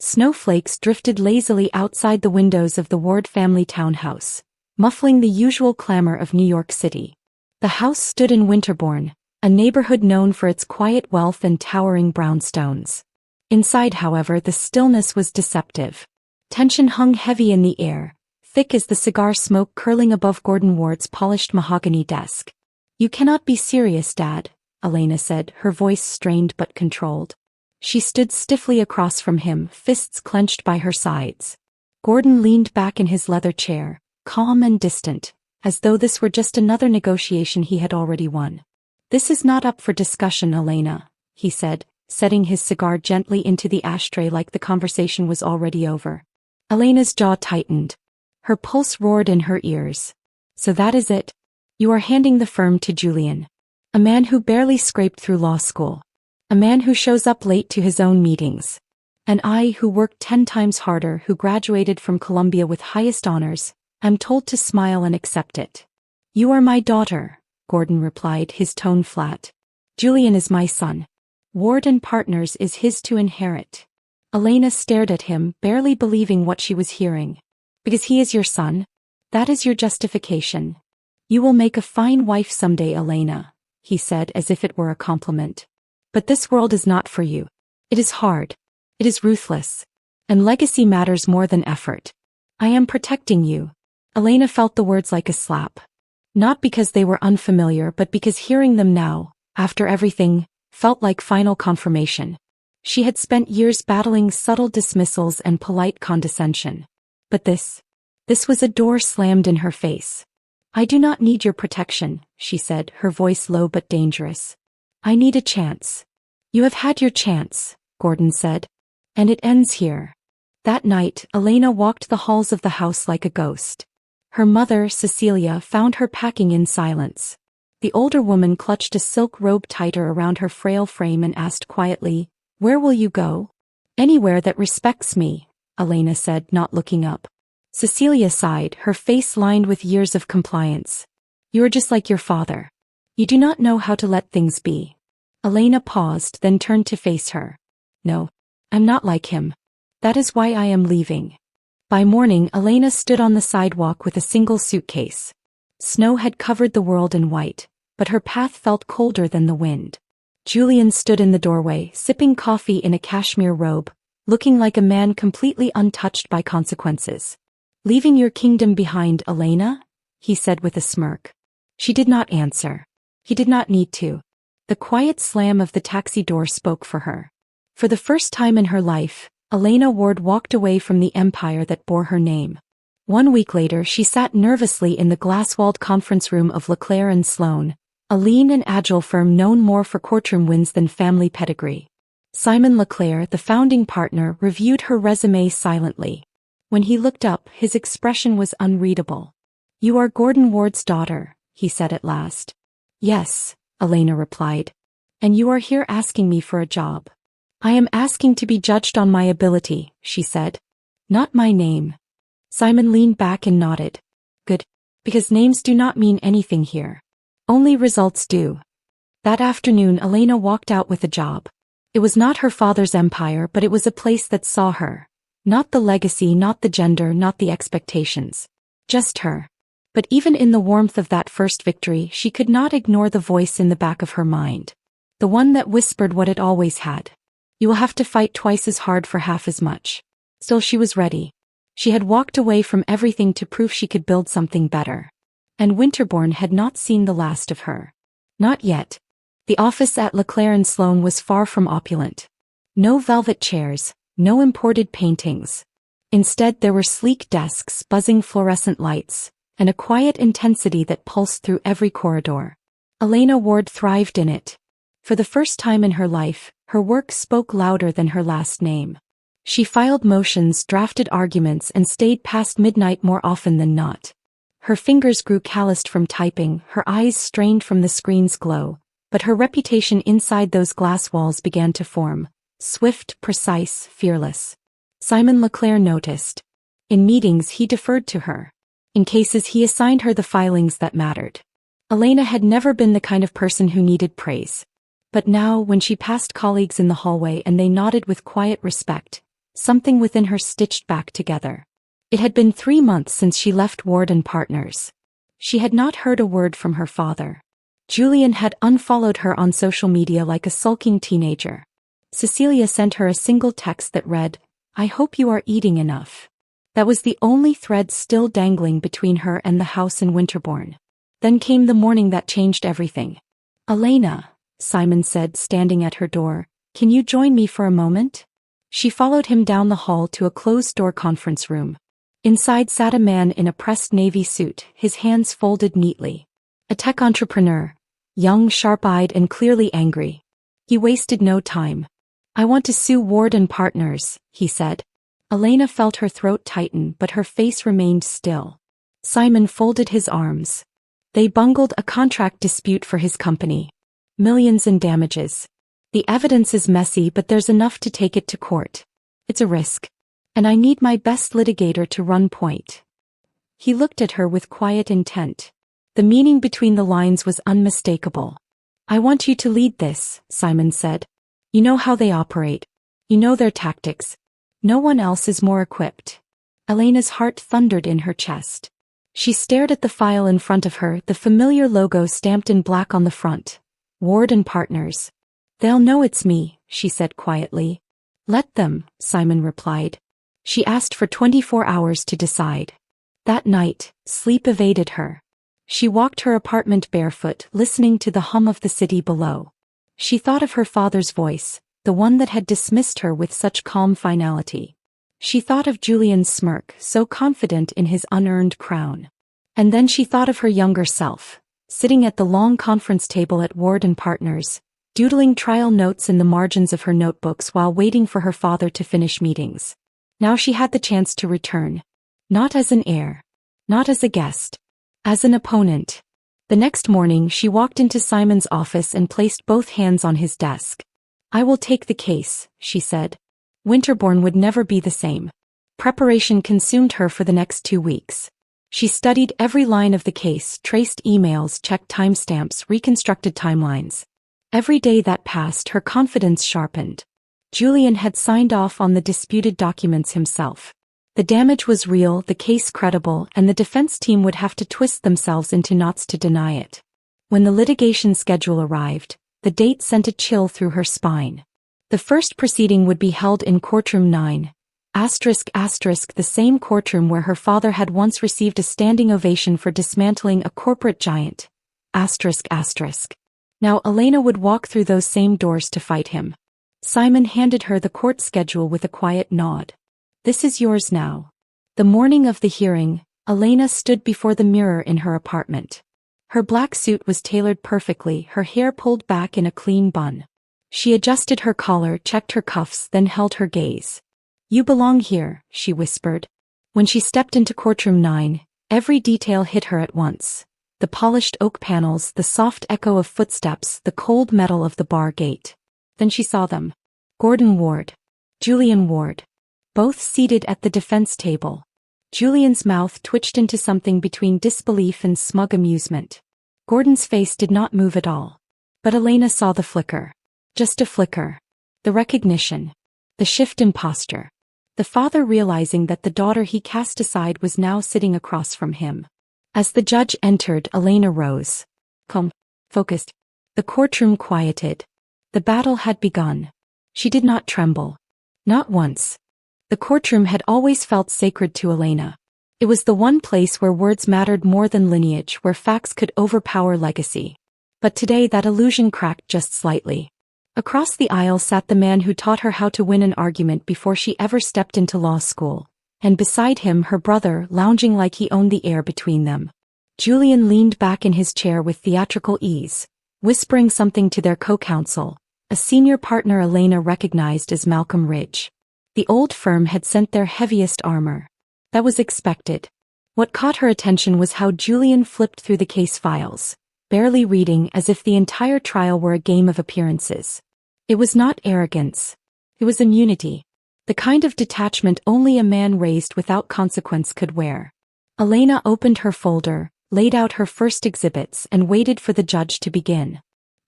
Snowflakes drifted lazily outside the windows of the Ward family townhouse, muffling the usual clamor of New York City. The house stood in Winterbourne, a neighborhood known for its quiet wealth and towering brownstones. Inside, however, the stillness was deceptive. Tension hung heavy in the air, thick as the cigar smoke curling above Gordon Ward's polished mahogany desk. "You cannot be serious, Dad," Elena said, her voice strained but controlled. She stood stiffly across from him, fists clenched by her sides. Gordon leaned back in his leather chair, calm and distant, as though this were just another negotiation he had already won. "This is not up for discussion, Elena," he said, setting his cigar gently into the ashtray like the conversation was already over. Elena's jaw tightened. Her pulse roared in her ears. "So that is it? You are handing the firm to Julian. A man who barely scraped through law school. A man who shows up late to his own meetings. And I, who worked 10 times harder, who graduated from Columbia with highest honors, am told to smile and accept it." "You are my daughter," Gordon replied, his tone flat. "Julian is my son. Ward and Partners is his to inherit." Elena stared at him, barely believing what she was hearing. "Because he is your son? That is your justification? You will make a fine wife someday, Elena," he said as if it were a compliment. "But this world is not for you. It is hard. It is ruthless. And legacy matters more than effort. I am protecting you." Elena felt the words like a slap. Not because they were unfamiliar, but because hearing them now, after everything, felt like final confirmation. She had spent years battling subtle dismissals and polite condescension. But this was a door slammed in her face. "I do not need your protection," she said, her voice low but dangerous. "I need a chance." "You have had your chance," Gordon said. "And it ends here." That night, Elena walked the halls of the house like a ghost. Her mother, Cecilia, found her packing in silence. The older woman clutched a silk robe tighter around her frail frame and asked quietly, "Where will you go?" "Anywhere that respects me," Elena said, not looking up. Cecilia sighed, her face lined with years of compliance. "You are just like your father. You do not know how to let things be." Elena paused, then turned to face her. "No, I'm not like him. That is why I am leaving." By morning, Elena stood on the sidewalk with a single suitcase. Snow had covered the world in white, but her path felt colder than the wind. Julian stood in the doorway, sipping coffee in a cashmere robe, looking like a man completely untouched by consequences. "Leaving your kingdom behind, Elena?" he said with a smirk. She did not answer. He did not need to. The quiet slam of the taxi door spoke for her. For the first time in her life, Elena Ward walked away from the empire that bore her name. 1 week later, she sat nervously in the glass-walled conference room of LeClaire and Sloan, a lean and agile firm known more for courtroom wins than family pedigree. Simon LeClaire, the founding partner, reviewed her resume silently. When he looked up, his expression was unreadable. "You are Gordon Ward's daughter," he said at last. "Yes," Elena replied. "And you are here asking me for a job." "I am asking to be judged on my ability," she said. "Not my name." Simon leaned back and nodded. "Good. Because names do not mean anything here. Only results do." That afternoon, Elena walked out with a job. It was not her father's empire, but it was a place that saw her. Not the legacy, not the gender, not the expectations. Just her. But even in the warmth of that first victory, she could not ignore the voice in the back of her mind. The one that whispered what it always had. "You will have to fight twice as hard for half as much." Still, she was ready. She had walked away from everything to prove she could build something better. And Winterbourne had not seen the last of her. Not yet. The office at LeClaire and Sloan was far from opulent. No velvet chairs, no imported paintings. Instead, there were sleek desks, buzzing fluorescent lights, and a quiet intensity that pulsed through every corridor. Elena Ward thrived in it. For the first time in her life, her work spoke louder than her last name. She filed motions, drafted arguments, and stayed past midnight more often than not. Her fingers grew calloused from typing, her eyes strained from the screen's glow, but her reputation inside those glass walls began to form. Swift, precise, fearless. Simon LeClaire noticed. In meetings, he deferred to her. In cases, he assigned her the filings that mattered. Elena had never been the kind of person who needed praise. But now, when she passed colleagues in the hallway and they nodded with quiet respect, Something within her stitched back together. It had been 3 months since she left Ward and Partners. She had not heard a word from her father. Julian had unfollowed her on social media like a sulking teenager. Cecilia sent her a single text that read, "I hope you are eating enough." That was the only thread still dangling between her and the house in Winterbourne. Then came the morning that changed everything. "Elena," Simon said, standing at her door, "can you join me for a moment?" She followed him down the hall to a closed-door conference room. Inside sat a man in a pressed navy suit, his hands folded neatly. A tech entrepreneur, young, sharp-eyed, and clearly angry. He wasted no time. "I want to sue Ward and Partners," he said. Elena felt her throat tighten, but her face remained still. Simon folded his arms. "They bungled a contract dispute for his company. Millions in damages. The evidence is messy, but there's enough to take it to court. It's a risk. And I need my best litigator to run point." He looked at her with quiet intent. The meaning between the lines was unmistakable. "I want you to lead this," Simon said. "You know how they operate. You know their tactics. No one else is more equipped." Elena's heart thundered in her chest. She stared at the file in front of her, the familiar logo stamped in black on the front. Ward and Partners. "They'll know it's me," she said quietly. "Let them," Simon replied. She asked for 24 hours to decide. That night, sleep evaded her. She walked her apartment barefoot, listening to the hum of the city below. She thought of her father's voice, the one that had dismissed her with such calm finality. She thought of Julian's smirk, so confident in his unearned crown. And then she thought of her younger self, sitting at the long conference table at Ward and Partners, doodling trial notes in the margins of her notebooks while waiting for her father to finish meetings. Now she had the chance to return. Not as an heir. Not as a guest. As an opponent. The next morning she walked into Simon's office and placed both hands on his desk. "I will take the case," she said. Winterbourne would never be the same. Preparation consumed her for the next 2 weeks. She studied every line of the case, traced emails, checked timestamps, reconstructed timelines. Every day that passed, her confidence sharpened. Julian had signed off on the disputed documents himself. The damage was real, the case credible, and the defense team would have to twist themselves into knots to deny it. When the litigation schedule arrived, the date sent a chill through her spine. The first proceeding would be held in courtroom 9, the same courtroom where her father had once received a standing ovation for dismantling a corporate giant. Now Elena would walk through those same doors to fight him. Simon handed her the court schedule with a quiet nod. "This is yours now." The morning of the hearing, Elena stood before the mirror in her apartment. Her black suit was tailored perfectly, her hair pulled back in a clean bun. She adjusted her collar, checked her cuffs, then held her gaze. "You belong here," she whispered. When she stepped into courtroom 9, every detail hit her at once. The polished oak panels, the soft echo of footsteps, the cold metal of the bar gate. Then she saw them. Gordon Ward. Julian Ward. Both seated at the defense table. Julian's mouth twitched into something between disbelief and smug amusement. Gordon's face did not move at all. But Elena saw the flicker. Just a flicker. The recognition. The shift in posture. The father realizing that the daughter he cast aside was now sitting across from him. As the judge entered, Elena rose. Calm. Focused. The courtroom quieted. The battle had begun. She did not tremble. Not once. The courtroom had always felt sacred to Elena. It was the one place where words mattered more than lineage, where facts could overpower legacy. But today that illusion cracked just slightly. Across the aisle sat the man who taught her how to win an argument before she ever stepped into law school, and beside him her brother, lounging like he owned the air between them. Julian leaned back in his chair with theatrical ease, whispering something to their co-counsel, a senior partner Elena recognized as Malcolm Ridge. The old firm had sent their heaviest armor. That was expected. What caught her attention was how Julian flipped through the case files, barely reading, as if the entire trial were a game of appearances. It was not arrogance. It was immunity. The kind of detachment only a man raised without consequence could wear. Elena opened her folder, laid out her first exhibits, and waited for the judge to begin.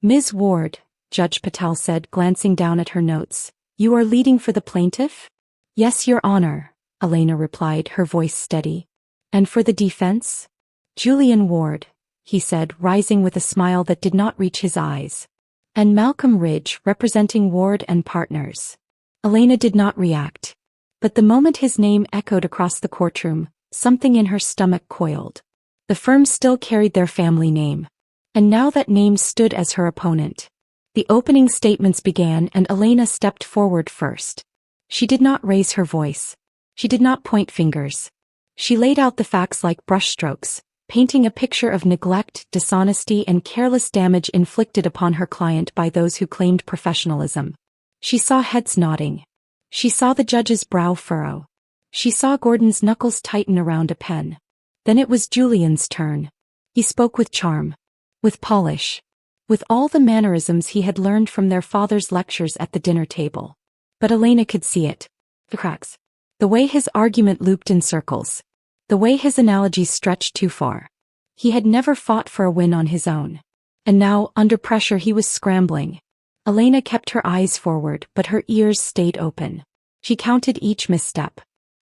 "Ms. Ward," Judge Patel said, glancing down at her notes, "you are leading for the plaintiff?" Yes, Your Honor, Elena replied, her voice steady. And for the defense? Julian Ward, he said, rising with a smile that did not reach his eyes. And Malcolm Ridge, representing Ward and Partners. Elena did not react. But the moment his name echoed across the courtroom, something in her stomach coiled. The firm still carried their family name. And now that name stood as her opponent. The opening statements began and Elena stepped forward first. She did not raise her voice. She did not point fingers. She laid out the facts like brushstrokes, painting a picture of neglect, dishonesty, and careless damage inflicted upon her client by those who claimed professionalism. She saw heads nodding. She saw the judge's brow furrow. She saw Gordon's knuckles tighten around a pen. Then it was Julian's turn. He spoke with charm. With polish. With all the mannerisms he had learned from their father's lectures at the dinner table. But Elena could see it. The cracks. The way his argument looped in circles. The way his analogies stretched too far. He had never fought for a win on his own. And now, under pressure, he was scrambling. Elena kept her eyes forward, but her ears stayed open. She counted each misstep.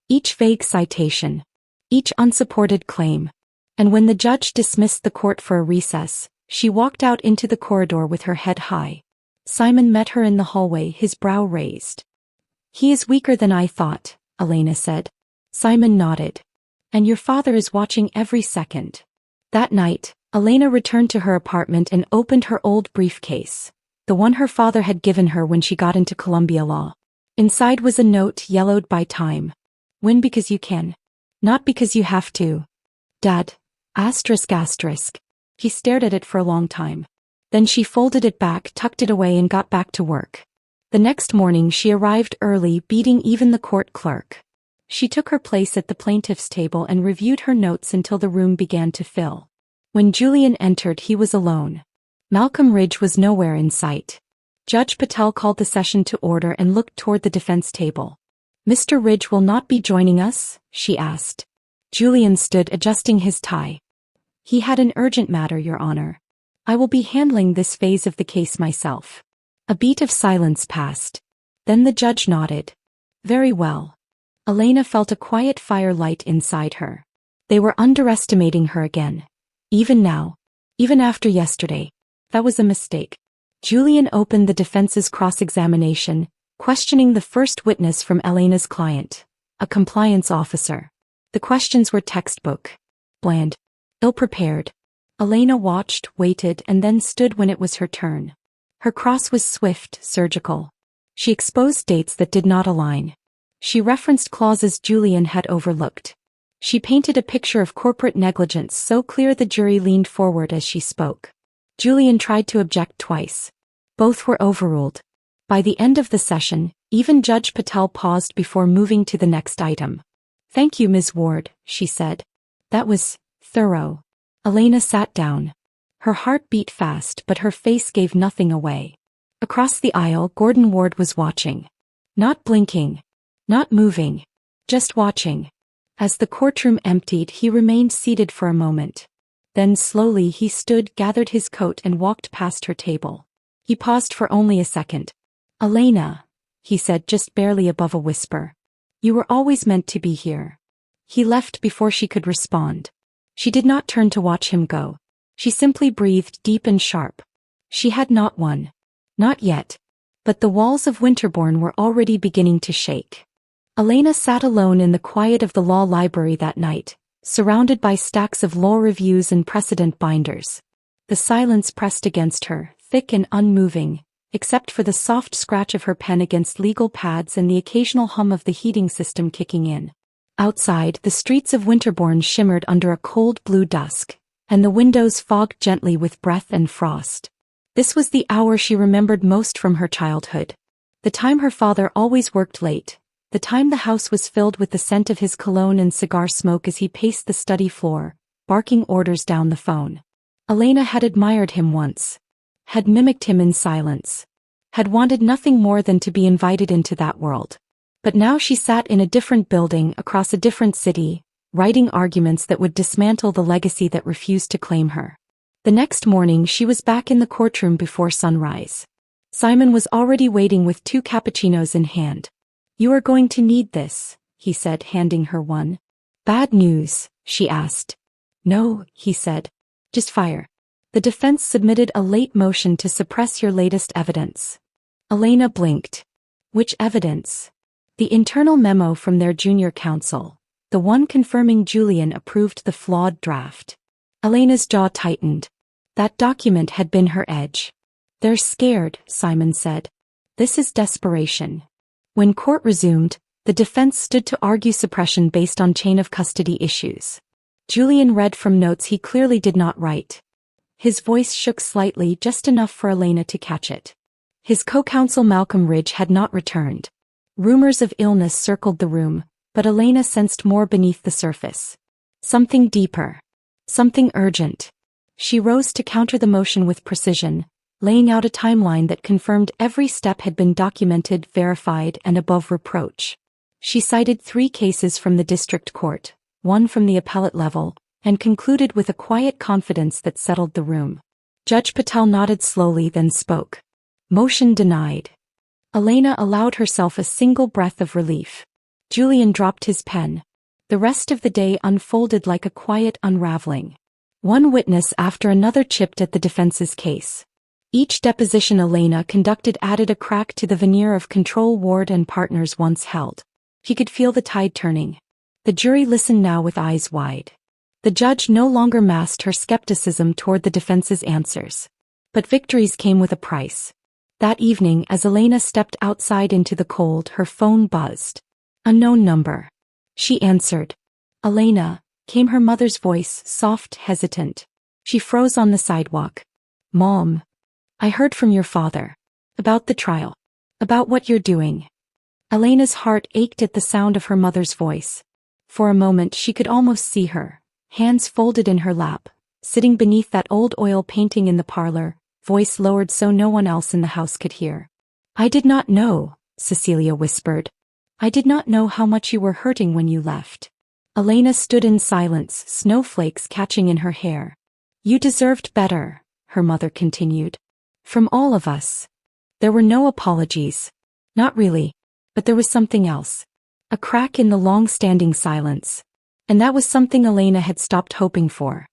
Each vague citation. Each unsupported claim. And when the judge dismissed the court for a recess, she walked out into the corridor with her head high. Simon met her in the hallway, his brow raised. He is weaker than I thought, Elena said. Simon nodded. And your father is watching every second. That night, Elena returned to her apartment and opened her old briefcase. The one her father had given her when she got into Columbia Law. Inside was a note yellowed by time. Win because you can. Not because you have to. Dad. Asterisk asterisk. He stared at it for a long time. Then she folded it back, tucked it away, and got back to work. The next morning she arrived early, beating even the court clerk. She took her place at the plaintiff's table and reviewed her notes until the room began to fill. When Julian entered, he was alone. Malcolm Ridge was nowhere in sight. Judge Patel called the session to order and looked toward the defense table. Mr. Ridge will not be joining us? She asked. Julian stood, adjusting his tie. He had an urgent matter, Your Honor. I will be handling this phase of the case myself. A beat of silence passed. Then the judge nodded. Very well. Elena felt a quiet fire light inside her. They were underestimating her again. Even now. Even after yesterday. That was a mistake. Julian opened the defense's cross-examination, questioning the first witness from Elena's client, a compliance officer. The questions were textbook. Bland. Ill-prepared. Elena watched, waited, and then stood when it was her turn. Her cross was swift, surgical. She exposed dates that did not align. She referenced clauses Julian had overlooked. She painted a picture of corporate negligence so clear the jury leaned forward as she spoke. Julian tried to object twice. Both were overruled. By the end of the session, even Judge Patel paused before moving to the next item. Thank you, Ms. Ward, she said. That was thorough. Elena sat down. Her heart beat fast, but her face gave nothing away. Across the aisle, Gordon Ward was watching. Not blinking. Not moving. Just watching. As the courtroom emptied, he remained seated for a moment. Then slowly he stood, gathered his coat, and walked past her table. He paused for only a second. Elena, he said, just barely above a whisper. You were always meant to be here. He left before she could respond. She did not turn to watch him go. She simply breathed deep and sharp. She had not won. Not yet. But the walls of Winterbourne were already beginning to shake. Elena sat alone in the quiet of the law library that night, surrounded by stacks of law reviews and precedent binders. The silence pressed against her, thick and unmoving, except for the soft scratch of her pen against legal pads and the occasional hum of the heating system kicking in. Outside, the streets of Winterbourne shimmered under a cold blue dusk, and the windows fogged gently with breath and frost. This was the hour she remembered most from her childhood. The time her father always worked late. The time the house was filled with the scent of his cologne and cigar smoke as he paced the study floor, barking orders down the phone. Elena had admired him once. Had mimicked him in silence. Had wanted nothing more than to be invited into that world. But now she sat in a different building across a different city, writing arguments that would dismantle the legacy that refused to claim her. The next morning she was back in the courtroom before sunrise. Simon was already waiting with 2 cappuccinos in hand. You are going to need this, he said, handing her one. Bad news, she asked. No, he said. Just fire. The defense submitted a late motion to suppress your latest evidence. Elena blinked. Which evidence? The internal memo from their junior counsel, the one confirming Julian approved the flawed draft. Elena's jaw tightened. That document had been her edge. They're scared, Simon said. This is desperation. When court resumed, the defense stood to argue suppression based on chain of custody issues. Julian read from notes he clearly did not write. His voice shook slightly, just enough for Elena to catch it. His co-counsel Malcolm Ridge had not returned. Rumors of illness circled the room, but Elena sensed more beneath the surface. Something deeper. Something urgent. She rose to counter the motion with precision, laying out a timeline that confirmed every step had been documented, verified, and above reproach. She cited 3 cases from the district court, 1 from the appellate level, and concluded with a quiet confidence that settled the room. Judge Patel nodded slowly, then spoke. Motion denied. Elena allowed herself a single breath of relief. Julian dropped his pen. The rest of the day unfolded like a quiet unraveling. One witness after another chipped at the defense's case. Each deposition Elena conducted added a crack to the veneer of control Ward and partners once held. He could feel the tide turning. The jury listened now with eyes wide. The judge no longer masked her skepticism toward the defense's answers. But victories came with a price. That evening, as Elena stepped outside into the cold, her phone buzzed. Unknown number. She answered. Elena, came her mother's voice, soft, hesitant. She froze on the sidewalk. Mom. I heard from your father. About the trial. About what you're doing. Elena's heart ached at the sound of her mother's voice. For a moment she could almost see her, hands folded in her lap, sitting beneath that old oil painting in the parlor, voice lowered so no one else in the house could hear. I did not know, Cecilia whispered. I did not know how much you were hurting when you left. Elena stood in silence, snowflakes catching in her hair. You deserved better, her mother continued. From all of us. There were no apologies. Not really. But there was something else. A crack in the long-standing silence. And that was something Elena had stopped hoping for.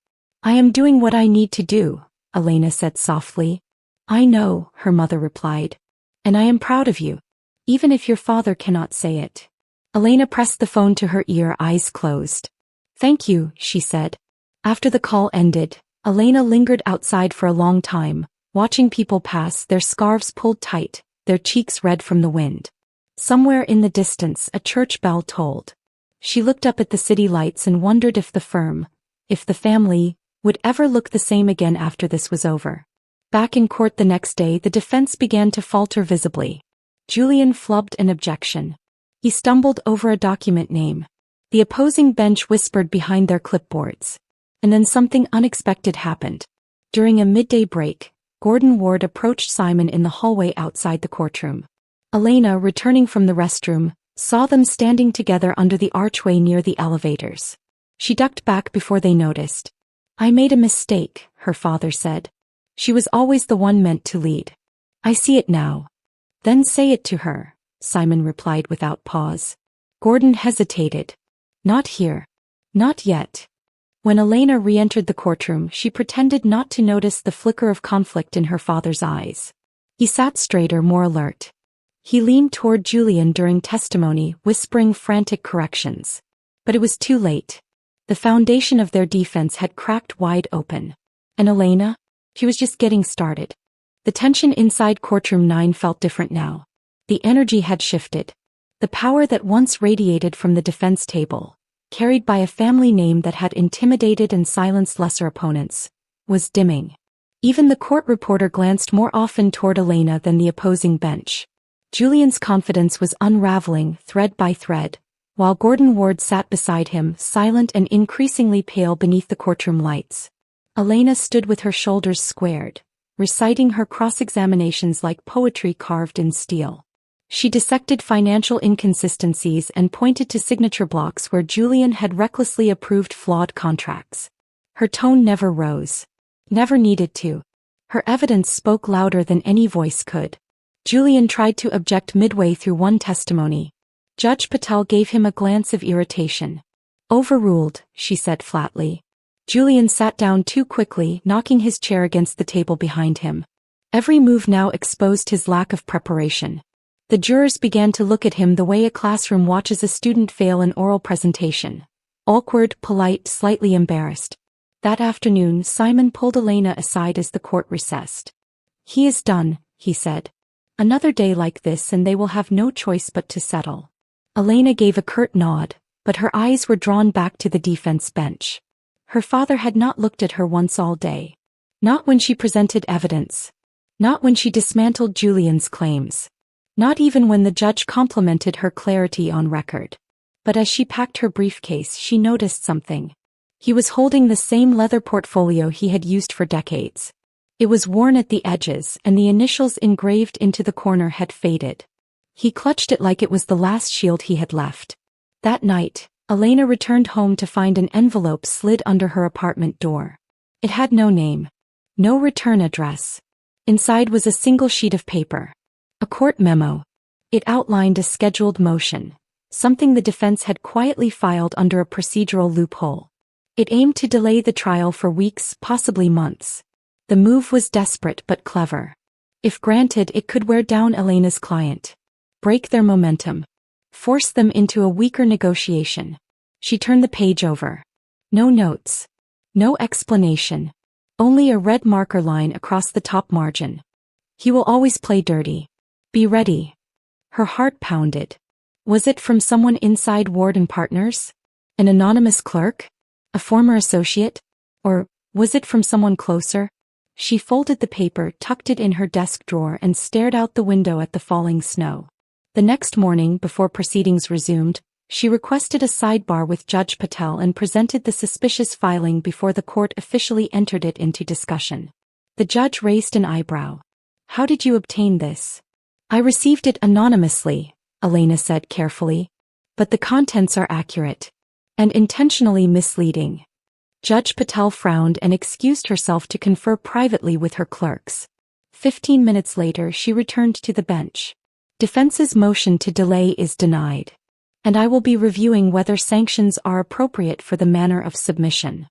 I am doing what I need to do, Elena said softly. I know, her mother replied. And I am proud of you. Even if your father cannot say it. Elena pressed the phone to her ear, eyes closed. Thank you, she said. After the call ended, Elena lingered outside for a long time, watching people pass, their scarves pulled tight, their cheeks red from the wind. Somewhere in the distance, a church bell tolled. She looked up at the city lights and wondered if the firm, if the family, would ever look the same again after this was over. Back in court the next day, the defense began to falter visibly. Julian flubbed an objection. He stumbled over a document name. The opposing bench whispered behind their clipboards. And then something unexpected happened. During a midday break, Gordon Ward approached Simon in the hallway outside the courtroom. Elena, returning from the restroom, saw them standing together under the archway near the elevators. She ducked back before they noticed. I made a mistake, her father said. She was always the one meant to lead. I see it now. Then say it to her, Simon replied without pause. Gordon hesitated. Not here. Not yet. When Elena re-entered the courtroom, she pretended not to notice the flicker of conflict in her father's eyes. He sat straighter, more alert. He leaned toward Julian during testimony, whispering frantic corrections. But it was too late. The foundation of their defense had cracked wide open. And Elena? She was just getting started. The tension inside courtroom 9 felt different now. The energy had shifted. The power that once radiated from the defense table, carried by a family name that had intimidated and silenced lesser opponents, was dimming. Even the court reporter glanced more often toward Elena than the opposing bench. Julian's confidence was unraveling thread by thread, while Gordon Ward sat beside him, silent and increasingly pale beneath the courtroom lights. Elena stood with her shoulders squared, reciting her cross-examinations like poetry carved in steel. She dissected financial inconsistencies and pointed to signature blocks where Julian had recklessly approved flawed contracts. Her tone never rose. Never needed to. Her evidence spoke louder than any voice could. Julian tried to object midway through one testimony. Judge Patel gave him a glance of irritation. Overruled, she said flatly. Julian sat down too quickly, knocking his chair against the table behind him. Every move now exposed his lack of preparation. The jurors began to look at him the way a classroom watches a student fail an oral presentation. Awkward, polite, slightly embarrassed. That afternoon, Simon pulled Elena aside as the court recessed. "He is done," he said. "Another day like this and they will have no choice but to settle." Elena gave a curt nod, but her eyes were drawn back to the defense bench. Her father had not looked at her once all day. Not when she presented evidence. Not when she dismantled Julian's claims. Not even when the judge complimented her clarity on record. But as she packed her briefcase, she noticed something. He was holding the same leather portfolio he had used for decades. It was worn at the edges, and the initials engraved into the corner had faded. He clutched it like it was the last shield he had left. That night, Elena returned home to find an envelope slid under her apartment door. It had no name. No return address. Inside was a single sheet of paper. A court memo. It outlined a scheduled motion, something the defense had quietly filed under a procedural loophole. It aimed to delay the trial for weeks, possibly months. The move was desperate but clever. If granted, it could wear down Elena's client. Break their momentum. Force them into a weaker negotiation. She turned the page over. No notes. No explanation. Only a red marker line across the top margin. He will always play dirty. Be ready. Her heart pounded. Was it from someone inside Ward and Partners? An anonymous clerk? A former associate? Or was it from someone closer? She folded the paper, tucked it in her desk drawer, and stared out the window at the falling snow. The next morning, before proceedings resumed, she requested a sidebar with Judge Patel and presented the suspicious filing before the court officially entered it into discussion. The judge raised an eyebrow. "How did you obtain this?" "I received it anonymously," Elena said carefully. "But the contents are accurate. And intentionally misleading." Judge Patel frowned and excused herself to confer privately with her clerks. 15 minutes later, she returned to the bench. "Defense's motion to delay is denied. And I will be reviewing whether sanctions are appropriate for the manner of submission."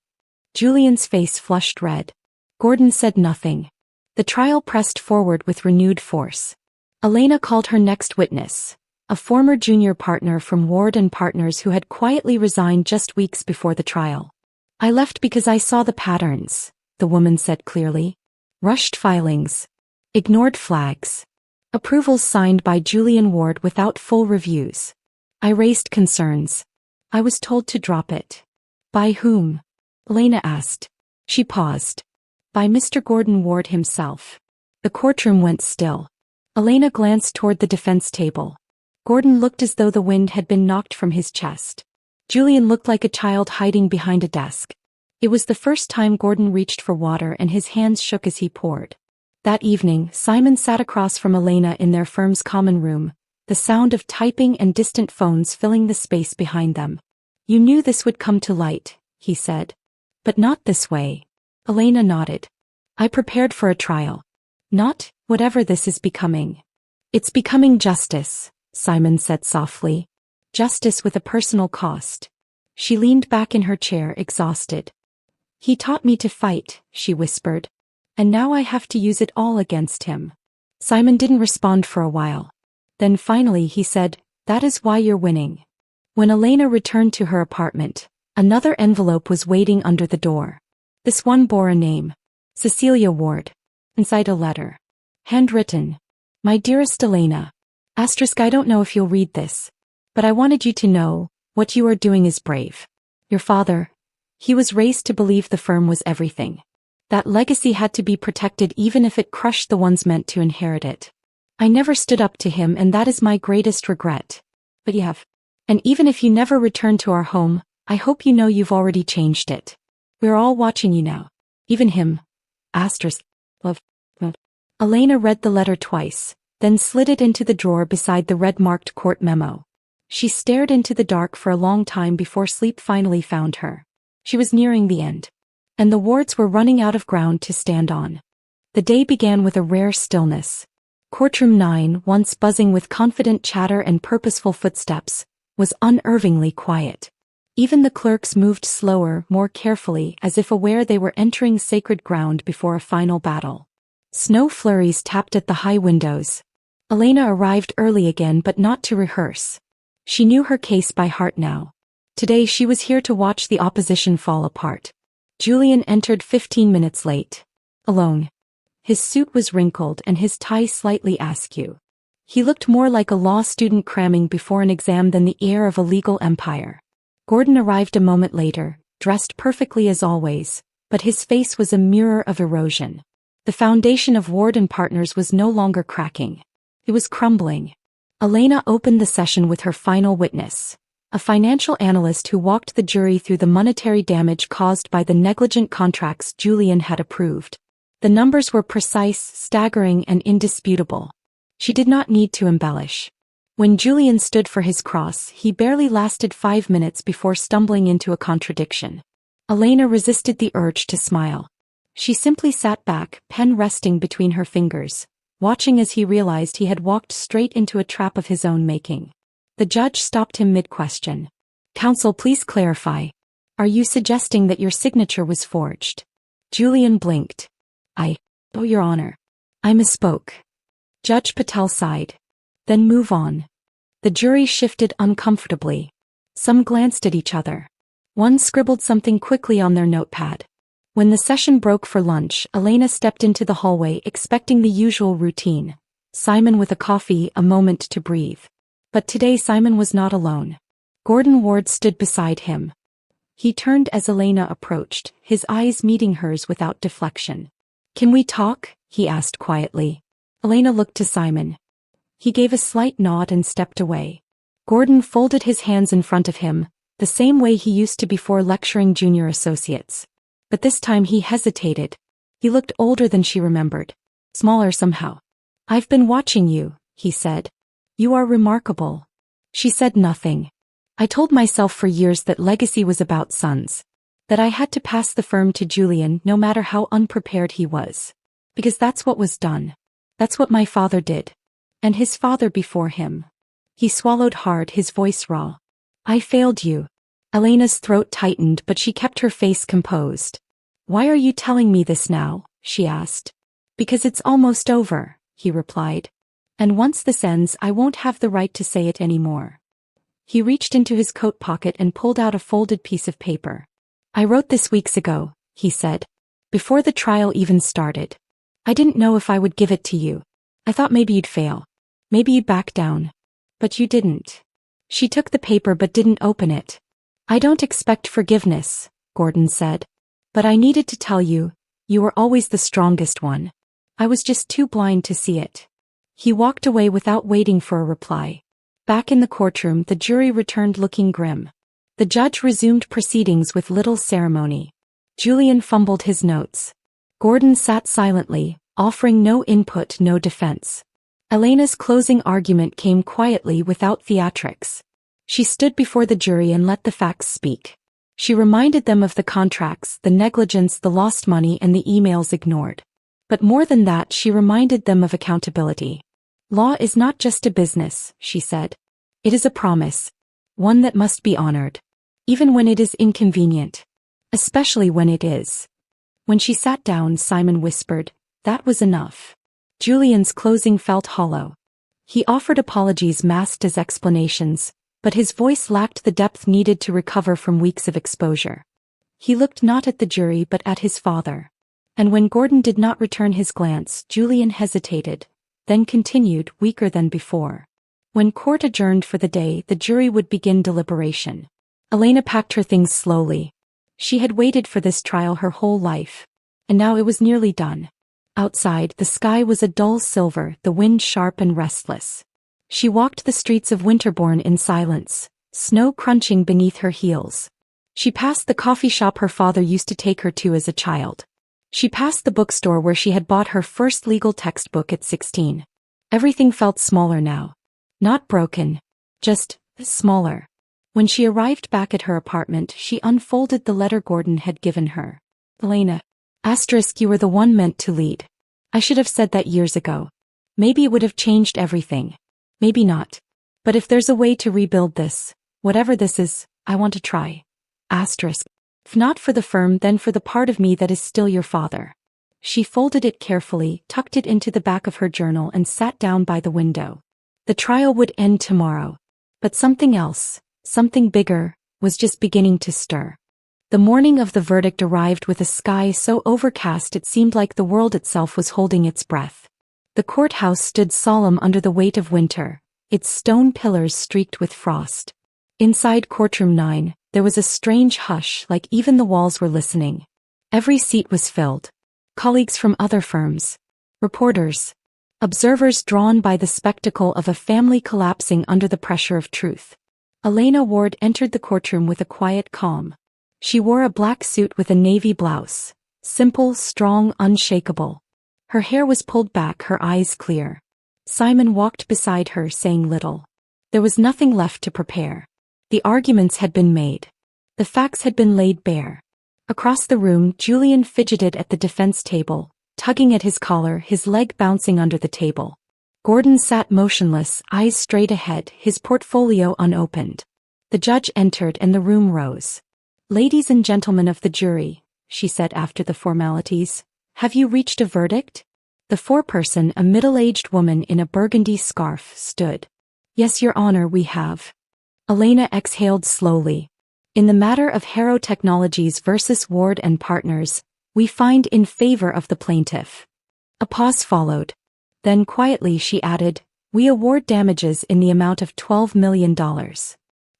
Julian's face flushed red. Gordon said nothing. The trial pressed forward with renewed force. Elena called her next witness, a former junior partner from Ward and Partners who had quietly resigned just weeks before the trial. "I left because I saw the patterns," the woman said clearly. "Rushed filings. Ignored flags. Approvals signed by Julian Ward without full reviews. I raised concerns. I was told to drop it." "By whom?" Elena asked. She paused. "By Mr. Gordon Ward himself." The courtroom went still. Elena glanced toward the defense table. Gordon looked as though the wind had been knocked from his chest. Julian looked like a child hiding behind a desk. It was the first time Gordon reached for water and his hands shook as he poured. That evening, Simon sat across from Elena in their firm's common room, the sound of typing and distant phones filling the space behind them. "You knew this would come to light," he said. "But not this way." Elena nodded. "I prepared for a trial. Not whatever this is becoming." "It's becoming justice," Simon said softly. "Justice with a personal cost." She leaned back in her chair, exhausted. "He taught me to fight," she whispered. "And now I have to use it all against him." Simon didn't respond for a while. Then finally he said, "That is why you're winning." When Elena returned to her apartment, another envelope was waiting under the door. This one bore a name. Cecilia Ward. Inside a letter. Handwritten. "My dearest Elena. I don't know if you'll read this. But I wanted you to know, what you are doing is brave. Your father, he was raised to believe the firm was everything. That legacy had to be protected even if it crushed the ones meant to inherit it. I never stood up to him and that is my greatest regret. But you have. And even if you never return to our home, I hope you know you've already changed it. We're all watching you now. Even him. Love. Elena read the letter twice, then slid it into the drawer beside the red-marked court memo. She stared into the dark for a long time before sleep finally found her. She was nearing the end. And the Wards were running out of ground to stand on. The day began with a rare stillness. Courtroom 9, once buzzing with confident chatter and purposeful footsteps, was unnervingly quiet. Even the clerks moved slower, more carefully, as if aware they were entering sacred ground before a final battle. Snow flurries tapped at the high windows. Elena arrived early again, but not to rehearse. She knew her case by heart now. Today she was here to watch the opposition fall apart. Julian entered 15 minutes late. Alone. His suit was wrinkled and his tie slightly askew. He looked more like a law student cramming before an exam than the heir of a legal empire. Gordon arrived a moment later, dressed perfectly as always, but his face was a mirror of erosion. The foundation of Ward and Partners was no longer cracking. It was crumbling. Elena opened the session with her final witness, a financial analyst who walked the jury through the monetary damage caused by the negligent contracts Julian had approved. The numbers were precise, staggering, and indisputable. She did not need to embellish. When Julian stood for his cross, he barely lasted 5 minutes before stumbling into a contradiction. Elena resisted the urge to smile. She simply sat back, pen resting between her fingers, watching as he realized he had walked straight into a trap of his own making. The judge stopped him mid-question. "Counsel, please clarify. Are you suggesting that your signature was forged?" Julian blinked. Oh, Your Honor. I misspoke." Judge Patel sighed. "Then move on." The jury shifted uncomfortably. Some glanced at each other. One scribbled something quickly on their notepad. When the session broke for lunch, Elena stepped into the hallway expecting the usual routine. Simon with a coffee, a moment to breathe. But today Simon was not alone. Gordon Ward stood beside him. He turned as Elena approached, his eyes meeting hers without deflection. "Can we talk?" he asked quietly. Elena looked to Simon. He gave a slight nod and stepped away. Gordon folded his hands in front of him, the same way he used to before lecturing junior associates. But this time he hesitated. He looked older than she remembered. Smaller somehow. "I've been watching you," he said. "You are remarkable." She said nothing. "I told myself for years that legacy was about sons. That I had to pass the firm to Julian no matter how unprepared he was. Because that's what was done. That's what my father did. And his father before him." He swallowed hard, his voice raw. "I failed you." Elena's throat tightened, but she kept her face composed. "Why are you telling me this now?" she asked. "Because it's almost over," he replied. "And once this ends, I won't have the right to say it anymore." He reached into his coat pocket and pulled out a folded piece of paper. "I wrote this weeks ago," he said. "Before the trial even started. I didn't know if I would give it to you. I thought maybe you'd fail. Maybe you'd back down. But you didn't." She took the paper but didn't open it. "I don't expect forgiveness," Gordon said. "But I needed to tell you, you were always the strongest one. I was just too blind to see it." He walked away without waiting for a reply. Back in the courtroom, the jury returned looking grim. The judge resumed proceedings with little ceremony. Julian fumbled his notes. Gordon sat silently, offering no input, no defense. Elena's closing argument came quietly without theatrics. She stood before the jury and let the facts speak. She reminded them of the contracts, the negligence, the lost money, and the emails ignored. But more than that, she reminded them of accountability. "Law is not just a business," she said. "It is a promise. One that must be honored. Even when it is inconvenient. Especially when it is." When she sat down, Simon whispered, "That was enough." Julian's closing felt hollow. He offered apologies masked as explanations, but his voice lacked the depth needed to recover from weeks of exposure. He looked not at the jury but at his father. And when Gordon did not return his glance, Julian hesitated, then continued, weaker than before. When court adjourned for the day, the jury would begin deliberation. Elena packed her things slowly. She had waited for this trial her whole life. And now it was nearly done. Outside, the sky was a dull silver, the wind sharp and restless. She walked the streets of Winterbourne in silence, snow crunching beneath her heels. She passed the coffee shop her father used to take her to as a child. She passed the bookstore where she had bought her first legal textbook at 16. Everything felt smaller now. Not broken. Just smaller. When she arrived back at her apartment, she unfolded the letter Gordon had given her. "Elena. *, you were the one meant to lead. I should have said that years ago. Maybe it would have changed everything. Maybe not. But if there's a way to rebuild this, whatever this is, I want to try. Asterisk. If not for the firm, then for the part of me that is still your father. She folded it carefully, tucked it into the back of her journal and sat down by the window. The trial would end tomorrow. But something else, something bigger, was just beginning to stir. The morning of the verdict arrived with a sky so overcast it seemed like the world itself was holding its breath. The courthouse stood solemn under the weight of winter, its stone pillars streaked with frost. Inside courtroom 9, there was a strange hush, like even the walls were listening. Every seat was filled. Colleagues from other firms. Reporters. Observers drawn by the spectacle of a family collapsing under the pressure of truth. Elena Ward entered the courtroom with a quiet calm. She wore a black suit with a navy blouse. Simple, strong, unshakable. Her hair was pulled back, her eyes clear. Simon walked beside her, saying little. There was nothing left to prepare. The arguments had been made. The facts had been laid bare. Across the room, Julian fidgeted at the defense table, tugging at his collar, his leg bouncing under the table. Gordon sat motionless, eyes straight ahead, his portfolio unopened. The judge entered and the room rose. "Ladies and gentlemen of the jury," she said after the formalities, "have you reached a verdict?" The foreperson, a middle-aged woman in a burgundy scarf, stood. "Yes, Your Honor, we have." Elena exhaled slowly. "In the matter of Harrow Technologies versus Ward and Partners, we find in favor of the plaintiff." A pause followed. Then quietly she added, "We award damages in the amount of $12 million.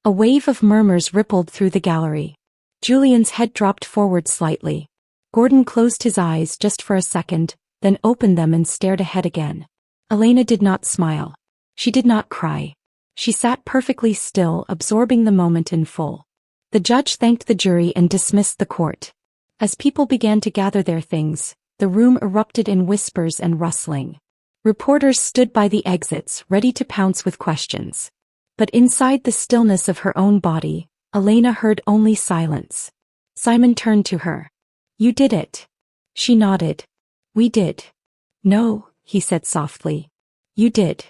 A wave of murmurs rippled through the gallery. Julian's head dropped forward slightly. Gordon closed his eyes just for a second, then opened them and stared ahead again. Elena did not smile. She did not cry. She sat perfectly still, absorbing the moment in full. The judge thanked the jury and dismissed the court. As people began to gather their things, the room erupted in whispers and rustling. Reporters stood by the exits, ready to pounce with questions. But inside the stillness of her own body, Elena heard only silence. Simon turned to her. "You did it." She nodded. "We did." "No," he said softly. "You did."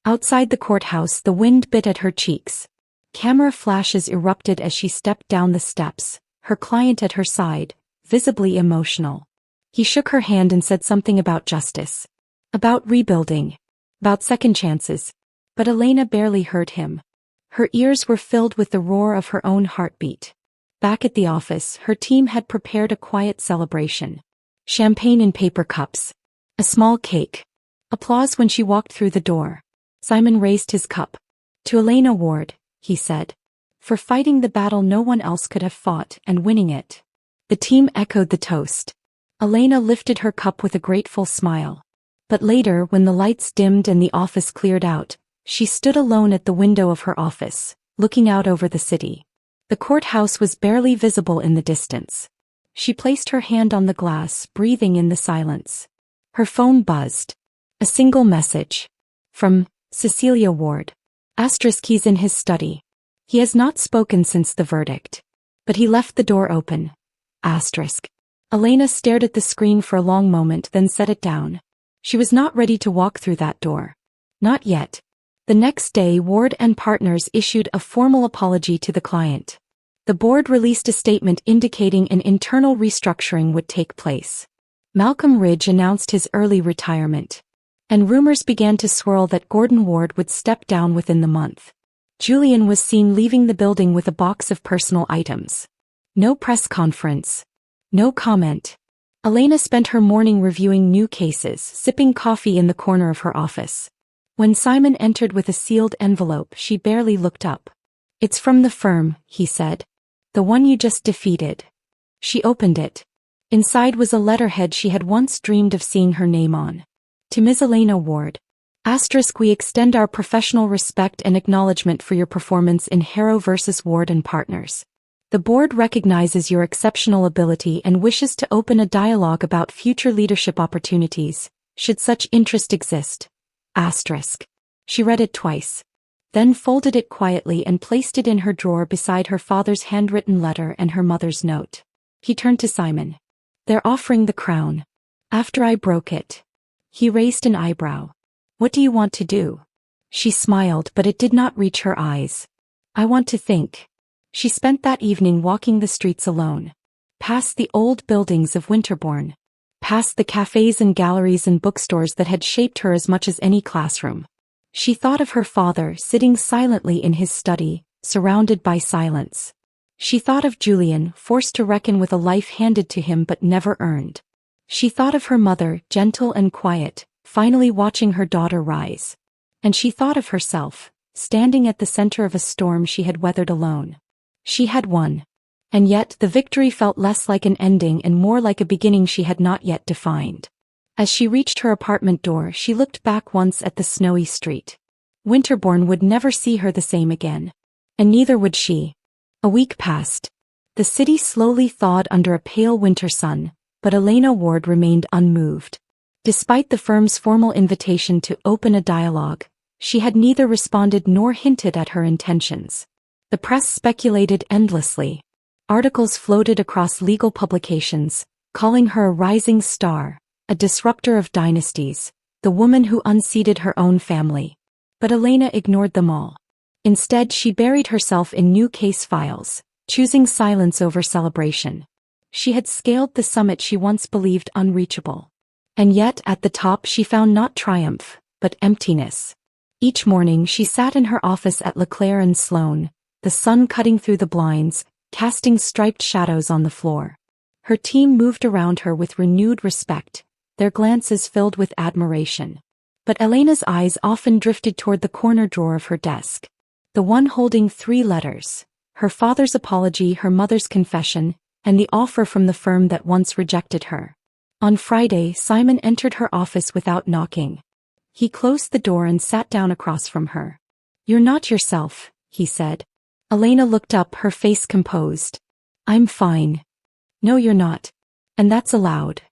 Outside the courthouse, the wind bit at her cheeks. Camera flashes erupted as she stepped down the steps, her client at her side, visibly emotional. He shook her hand and said something about justice. About rebuilding. About second chances. But Elena barely heard him. Her ears were filled with the roar of her own heartbeat. Back at the office, her team had prepared a quiet celebration. Champagne in paper cups. A small cake. Applause when she walked through the door. Simon raised his cup. "To Elena Ward," he said. "For fighting the battle no one else could have fought and winning it." The team echoed the toast. Elena lifted her cup with a grateful smile. But later, when the lights dimmed and the office cleared out, she stood alone at the window of her office, looking out over the city. The courthouse was barely visible in the distance. She placed her hand on the glass, breathing in the silence. Her phone buzzed. A single message. From Cecilia Ward. He's in his study. He has not spoken since the verdict. But he left the door open. Elena stared at the screen for a long moment, then set it down. She was not ready to walk through that door. Not yet. The next day, Ward and Partners issued a formal apology to the client. The board released a statement indicating an internal restructuring would take place. Malcolm Ridge announced his early retirement. And rumors began to swirl that Gordon Ward would step down within the month. Julian was seen leaving the building with a box of personal items. No press conference. No comment. Elena spent her morning reviewing new cases, sipping coffee in the corner of her office. When Simon entered with a sealed envelope, she barely looked up. "It's from the firm," he said. "The one you just defeated." She opened it. Inside was a letterhead she had once dreamed of seeing her name on. To Ms. Elena Ward. We extend our professional respect and acknowledgement for your performance in Harrow vs. Ward and Partners. The board recognizes your exceptional ability and wishes to open a dialogue about future leadership opportunities, should such interest exist. She read it twice. Then folded it quietly and placed it in her drawer beside her father's handwritten letter and her mother's note. He turned to Simon. "They're offering the crown. After I broke it." He raised an eyebrow. What do you want to do? She smiled, but it did not reach her eyes. I want to think. She spent that evening walking the streets alone. Past the old buildings of Winterbourne. Past the cafes and galleries and bookstores that had shaped her as much as any classroom. She thought of her father sitting silently in his study, surrounded by silence. She thought of Julian, forced to reckon with a life handed to him but never earned. She thought of her mother, gentle and quiet, finally watching her daughter rise. And she thought of herself, standing at the center of a storm she had weathered alone. She had won. And yet the victory felt less like an ending and more like a beginning she had not yet defined. As she reached her apartment door, she looked back once at the snowy street. Winterbourne would never see her the same again. And neither would she. A week passed. The city slowly thawed under a pale winter sun, but Elena Ward remained unmoved. Despite the firm's formal invitation to open a dialogue, she had neither responded nor hinted at her intentions. The press speculated endlessly. Articles floated across legal publications, calling her a rising star, a disruptor of dynasties, the woman who unseated her own family. But Elena ignored them all. Instead, she buried herself in new case files, choosing silence over celebration. She had scaled the summit she once believed unreachable. And yet, at the top she found not triumph, but emptiness. Each morning she sat in her office at Leclerc and Sloane, the sun cutting through the blinds, casting striped shadows on the floor. Her team moved around her with renewed respect, their glances filled with admiration. But Elena's eyes often drifted toward the corner drawer of her desk. The one holding 3 letters, her father's apology, her mother's confession, and the offer from the firm that once rejected her. On Friday, Simon entered her office without knocking. He closed the door and sat down across from her. "You're not yourself," he said. Elena looked up, her face composed. "I'm fine." "No, you're not. And that's allowed."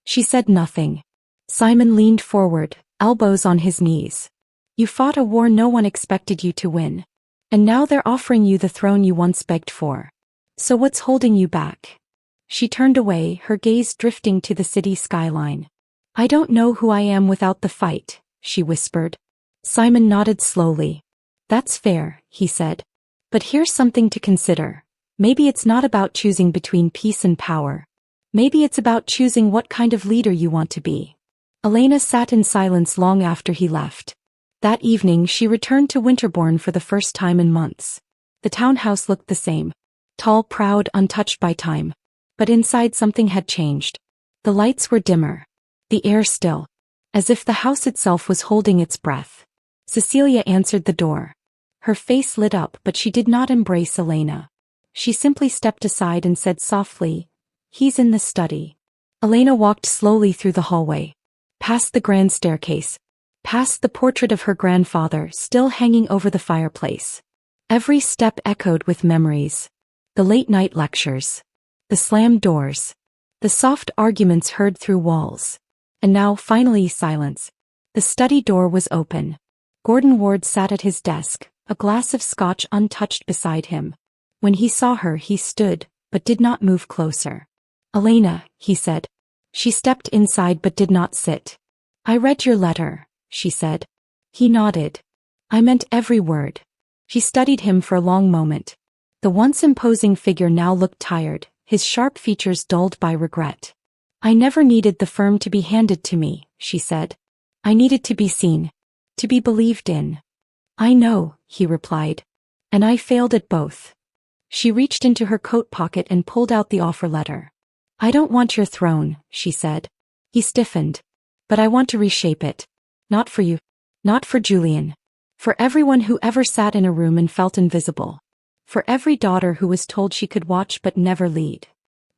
She said nothing. Simon leaned forward, elbows on his knees. "You fought a war no one expected you to win. And now they're offering you the throne you once begged for. So what's holding you back?" She turned away, her gaze drifting to the city skyline. "I don't know who I am without the fight," she whispered. Simon nodded slowly. "That's fair," he said. "But here's something to consider. Maybe it's not about choosing between peace and power. Maybe it's about choosing what kind of leader you want to be." Elena sat in silence long after he left. That evening she returned to Winterbourne for the first time in months. The townhouse looked the same. Tall, proud, untouched by time. But inside something had changed. The lights were dimmer. The air still. As if the house itself was holding its breath. Cecilia answered the door. Her face lit up, but she did not embrace Elena. She simply stepped aside and said softly, "He's in the study." Elena walked slowly through the hallway. Past the grand staircase. Past the portrait of her grandfather still hanging over the fireplace. Every step echoed with memories. The late-night lectures. The slammed doors. The soft arguments heard through walls. And now, finally, silence. The study door was open. Gordon Ward sat at his desk, a glass of scotch untouched beside him. When he saw her, he stood, but did not move closer. "Elena," he said. She stepped inside but did not sit. "I read your letter," she said. He nodded. "I meant every word." She studied him for a long moment. The once imposing figure now looked tired, his sharp features dulled by regret. "I never needed the firm to be handed to me," she said. "I needed to be seen. To be believed in." "I know," he replied. "And I failed at both." She reached into her coat pocket and pulled out the offer letter. "I don't want your throne," she said. He stiffened. "But I want to reshape it. Not for you. Not for Julian. For everyone who ever sat in a room and felt invisible. For every daughter who was told she could watch but never lead."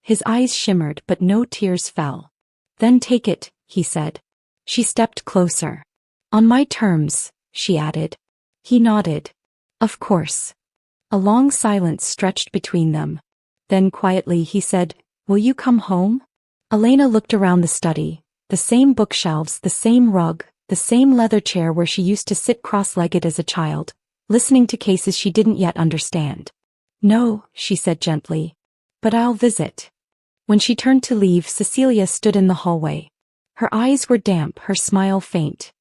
His eyes shimmered, but no tears fell. "Then take it," he said. She stepped closer. "On my terms," she added. He nodded. "Of course." A long silence stretched between them. Then quietly he said, "Will you come home?" Elena looked around the study. The same bookshelves, the same rug, the same leather chair where she used to sit cross-legged as a child, listening to cases she didn't yet understand. "No," she said gently. "But I'll visit." When she turned to leave, Cecilia stood in the hallway. Her eyes were damp, her smile faint.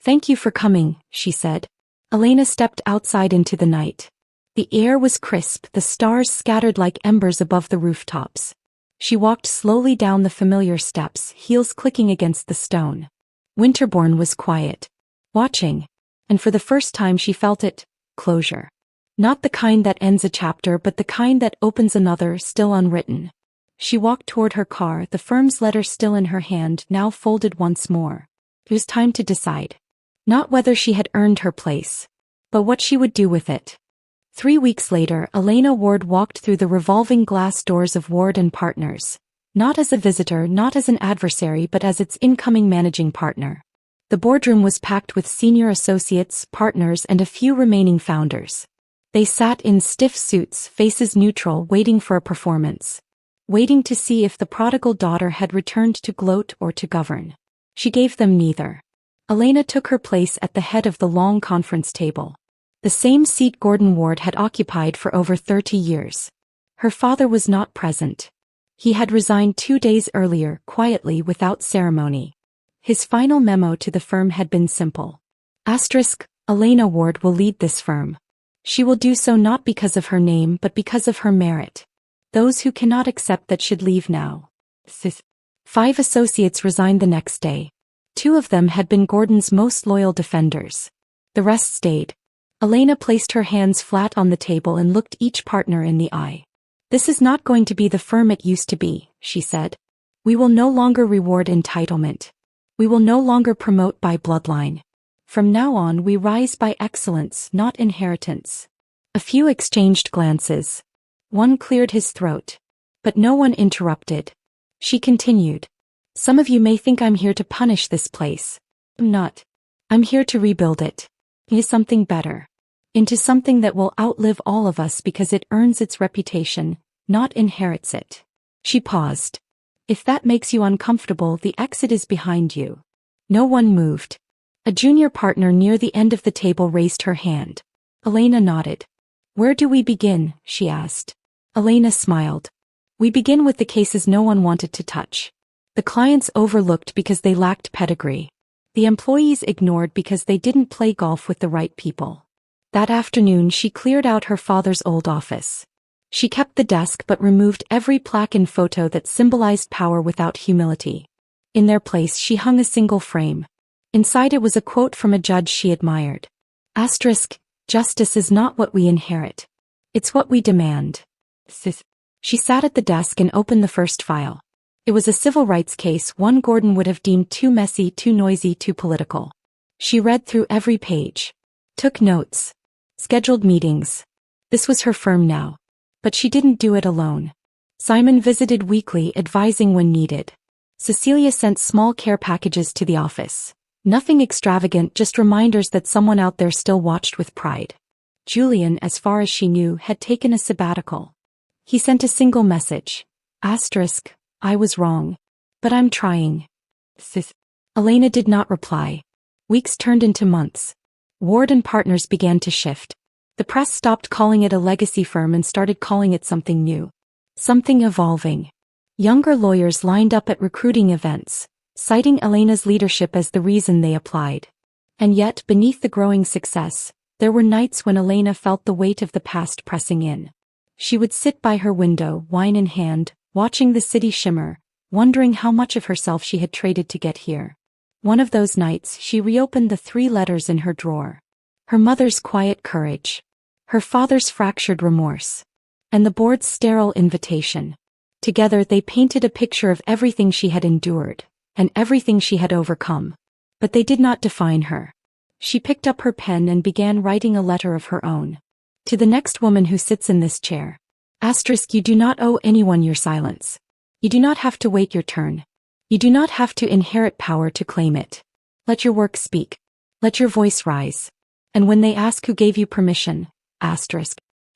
Thank you for coming, she said. Elena stepped outside into the night. The air was crisp, the stars scattered like embers above the rooftops. She walked slowly down the familiar steps, heels clicking against the stone. Winterbourne was quiet, watching, and for the first time she felt it, closure. Not the kind that ends a chapter but the kind that opens another, still unwritten. She walked toward her car, the firm's letter still in her hand, now folded once more. It was time to decide. Not whether she had earned her place, but what she would do with it. 3 weeks later, Elena Ward walked through the revolving glass doors of Ward and Partners. Not as a visitor, not as an adversary, but as its incoming managing partner. The boardroom was packed with senior associates, partners, and a few remaining founders. They sat in stiff suits, faces neutral, waiting for a performance. Waiting to see if the prodigal daughter had returned to gloat or to govern. She gave them neither. Elena took her place at the head of the long conference table. The same seat Gordon Ward had occupied for over 30 years. Her father was not present. He had resigned 2 days earlier, quietly, without ceremony. His final memo to the firm had been simple. Elena Ward will lead this firm. She will do so not because of her name but because of her merit. Those who cannot accept that should leave now. 5 associates resigned the next day. 2 of them had been Gordon's most loyal defenders. The rest stayed. Elena placed her hands flat on the table and looked each partner in the eye. This is not going to be the firm it used to be, she said. We will no longer reward entitlement. We will no longer promote by bloodline. From now on we rise by excellence, not inheritance. A few exchanged glances. One cleared his throat. But no one interrupted. She continued. Some of you may think I'm here to punish this place. I'm not. I'm here to rebuild it. Into something better. Into something that will outlive all of us because it earns its reputation, not inherits it. She paused. If that makes you uncomfortable, the exit is behind you. No one moved. A junior partner near the end of the table raised her hand. Elena nodded. Where do we begin? She asked. Elena smiled. We begin with the cases no one wanted to touch. The clients overlooked because they lacked pedigree. The employees ignored because they didn't play golf with the right people. That afternoon she cleared out her father's old office. She kept the desk but removed every plaque and photo that symbolized power without humility. In their place she hung a single frame. Inside it was a quote from a judge she admired. Justice is not what we inherit. It's what we demand. She sat at the desk and opened the first file. It was a civil rights case, one Gordon would have deemed too messy, too noisy, too political. She read through every page. Took notes. Scheduled meetings. This was her firm now. But she didn't do it alone. Simon visited weekly, advising when needed. Cecilia sent small care packages to the office. Nothing extravagant, just reminders that someone out there still watched with pride. Julian, as far as she knew, had taken a sabbatical. He sent a single message. I was wrong. But I'm trying. Elena did not reply. Weeks turned into months. Ward and Partners began to shift. The press stopped calling it a legacy firm and started calling it something new. Something evolving. Younger lawyers lined up at recruiting events, citing Elena's leadership as the reason they applied. And yet, beneath the growing success, there were nights when Elena felt the weight of the past pressing in. She would sit by her window, wine in hand, watching the city shimmer, wondering how much of herself she had traded to get here. One of those nights, she reopened the 3 letters in her drawer. Her mother's quiet courage. Her father's fractured remorse. And the board's sterile invitation. Together they painted a picture of everything she had endured, and everything she had overcome. But they did not define her. She picked up her pen and began writing a letter of her own. To the next woman who sits in this chair. You do not owe anyone your silence. You do not have to wait your turn. You do not have to inherit power to claim it. Let your work speak. Let your voice rise. And when they ask who gave you permission,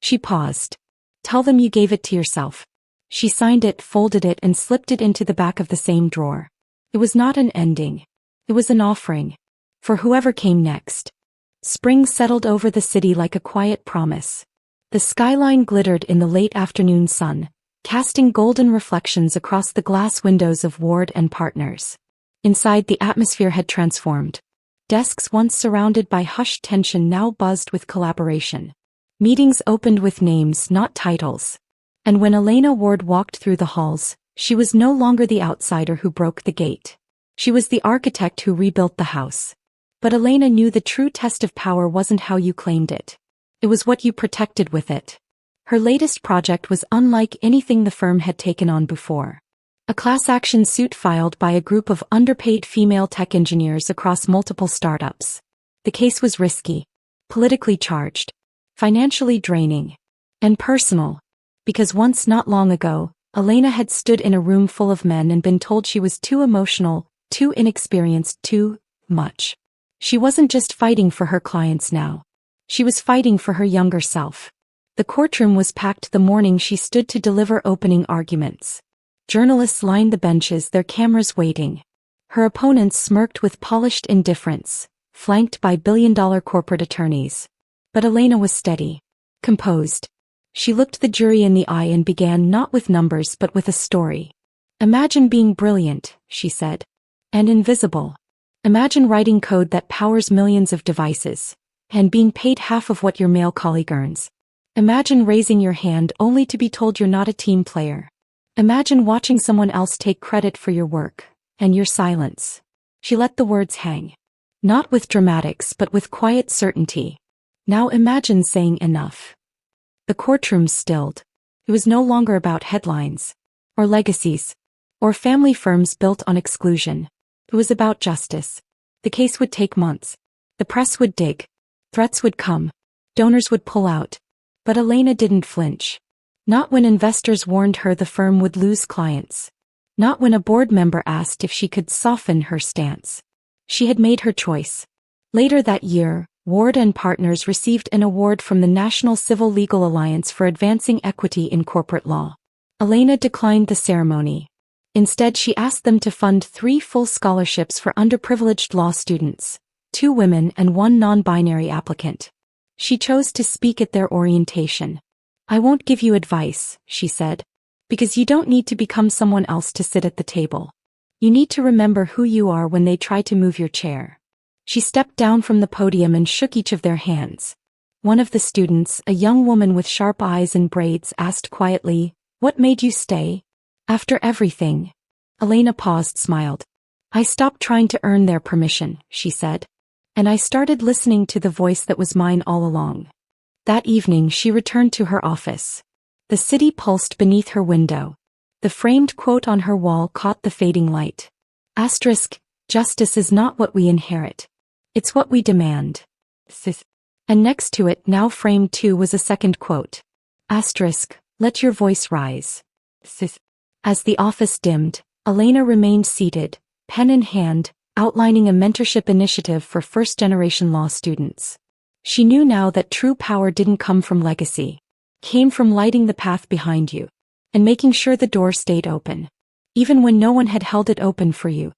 she paused. Tell them you gave it to yourself. She signed it, folded it, and slipped it into the back of the same drawer. It was not an ending. It was an offering. For whoever came next. Spring settled over the city like a quiet promise. The skyline glittered in the late afternoon sun, casting golden reflections across the glass windows of Ward and Partners. Inside, the atmosphere had transformed. Desks once surrounded by hushed tension now buzzed with collaboration. Meetings opened with names, not titles. And when Elena Ward walked through the halls, she was no longer the outsider who broke the gate. She was the architect who rebuilt the house. But Elena knew the true test of power wasn't how you claimed it. It was what you protected with it. Her latest project was unlike anything the firm had taken on before. A class action suit filed by a group of underpaid female tech engineers across multiple startups. The case was risky, politically charged, financially draining, and personal, because once not long ago, Elena had stood in a room full of men and been told she was too emotional, too inexperienced, too much. She wasn't just fighting for her clients now. She was fighting for her younger self. The courtroom was packed the morning she stood to deliver opening arguments. Journalists lined the benches, their cameras waiting. Her opponents smirked with polished indifference, flanked by billion-dollar corporate attorneys. But Elena was steady, composed. She looked the jury in the eye and began not with numbers but with a story. "Imagine being brilliant," she said. "And invisible. Imagine writing code that powers millions of devices, and being paid half of what your male colleague earns. Imagine raising your hand only to be told you're not a team player. Imagine watching someone else take credit for your work, and your silence." She let the words hang. Not with dramatics but with quiet certainty. "Now imagine saying enough." The courtroom stilled. It was no longer about headlines, or legacies, or family firms built on exclusion. It was about justice. The case would take months. The press would dig. Threats would come. Donors would pull out. But Elena didn't flinch. Not when investors warned her the firm would lose clients. Not when a board member asked if she could soften her stance. She had made her choice. Later that year, Ward and Partners received an award from the National Civil Legal Alliance for advancing equity in corporate law. Elena declined the ceremony. Instead, she asked them to fund 3 full scholarships for underprivileged law students, 2 women and 1 non-binary applicant. She chose to speak at their orientation. "I won't give you advice," she said, "because you don't need to become someone else to sit at the table. You need to remember who you are when they try to move your chair." She stepped down from the podium and shook each of their hands. One of the students, a young woman with sharp eyes and braids, asked quietly, "What made you stay?" "After everything." Elena paused, smiled. "I stopped trying to earn their permission," she said. "And I started listening to the voice that was mine all along." That evening she returned to her office. The city pulsed beneath her window. The framed quote on her wall caught the fading light. Asterisk, "Justice is not what we inherit. It's what we demand." And next to it, now framed too, was a second quote. Asterisk, "Let your voice rise." As the office dimmed, Elena remained seated, pen in hand, outlining a mentorship initiative for first-generation law students. She knew now that true power didn't come from legacy. It came from lighting the path behind you, and making sure the door stayed open, even when no one had held it open for you.